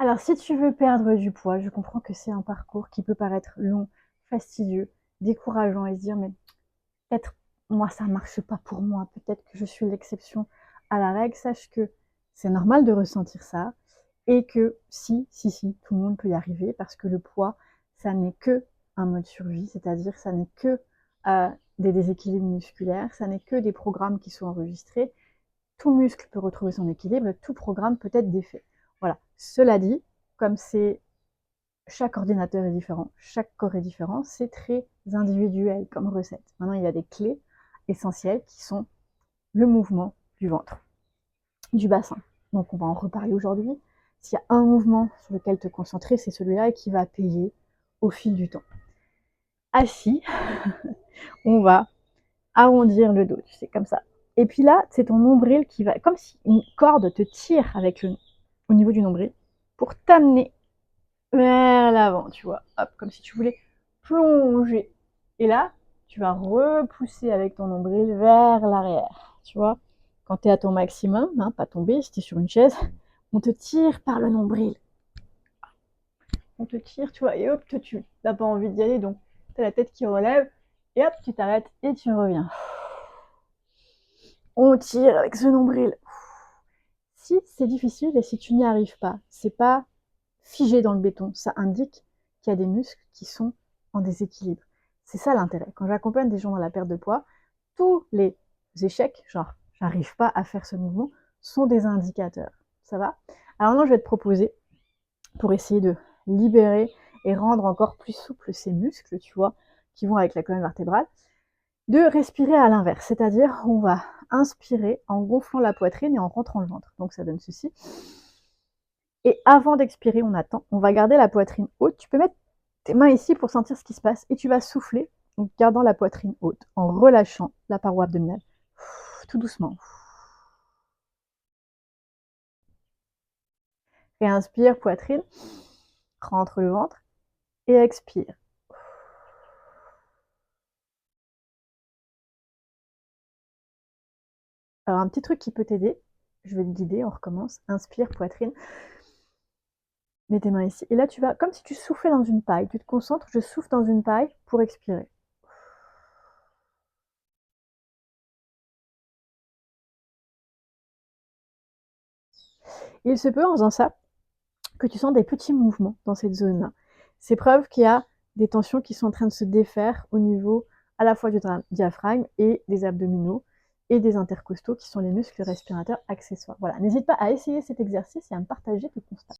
Alors, si tu veux perdre du poids, je comprends que c'est un parcours qui peut paraître long, fastidieux, décourageant et se dire, mais peut-être moi, ça marche pas pour moi, peut-être que je suis l'exception à la règle. Sache que c'est normal de ressentir ça et que si, tout le monde peut y arriver parce que le poids, ça n'est que un mode survie, c'est-à-dire ça n'est que des déséquilibres musculaires, ça n'est que des programmes qui sont enregistrés. Tout muscle peut retrouver son équilibre et tout programme peut être défait. Voilà. Cela dit, comme c'est chaque ordinateur est différent, chaque corps est différent, c'est très individuel comme recette. Maintenant, il y a des clés essentielles qui sont le mouvement du ventre, du bassin. Donc, on va en reparler aujourd'hui. S'il y a un mouvement sur lequel te concentrer, c'est celui-là et qui va payer au fil du temps. Assis, on va arrondir le dos, tu sais, comme ça. Et puis là, c'est ton nombril qui va, comme si une corde te tire au niveau du nombril pour t'amener vers l'avant, tu vois. Hop, comme si tu voulais plonger. Et là, tu vas repousser avec ton nombril vers l'arrière, tu vois. Quand tu es à ton maximum, hein, pas tomber, si tu es sur une chaise, on te tire par le nombril. On te tire, tu vois, et hop, tu n'as pas envie d'y aller, donc tu as la tête qui relève, et hop, tu t'arrêtes et tu reviens. On tire avec ce nombril. Si c'est difficile et si tu n'y arrives pas, c'est pas figé dans le béton, ça indique qu'il y a des muscles qui sont en déséquilibre. C'est ça l'intérêt. Quand j'accompagne des gens dans la perte de poids, tous les échecs, genre j'arrive pas à faire ce mouvement, sont des indicateurs. Ça va? Alors maintenant, je vais te proposer, pour essayer de libérer et rendre encore plus souple ces muscles, tu vois, qui vont avec la colonne vertébrale, de respirer à l'inverse. C'est-à-dire, on va inspirer en gonflant la poitrine et en rentrant le ventre. Donc ça donne ceci. Et avant d'expirer, on attend. On va garder la poitrine haute. Tu peux mettre tes mains ici pour sentir ce qui se passe. Et tu vas souffler en gardant la poitrine haute, en relâchant la paroi abdominale. Tout doucement. Réinspire, poitrine. Rentre le ventre. Et expire. Alors, un petit truc qui peut t'aider. Je vais te guider, on recommence. Inspire, poitrine. Mets tes mains ici. Et là, tu vas, comme si tu soufflais dans une paille. Tu te concentres, je souffle dans une paille pour expirer. Il se peut, en faisant ça, que tu sens des petits mouvements dans cette zone-là. C'est preuve qu'il y a des tensions qui sont en train de se défaire au niveau à la fois du diaphragme et des abdominaux et des intercostaux qui sont les muscles respirateurs accessoires. Voilà, n'hésite pas à essayer cet exercice et à me partager tes constats.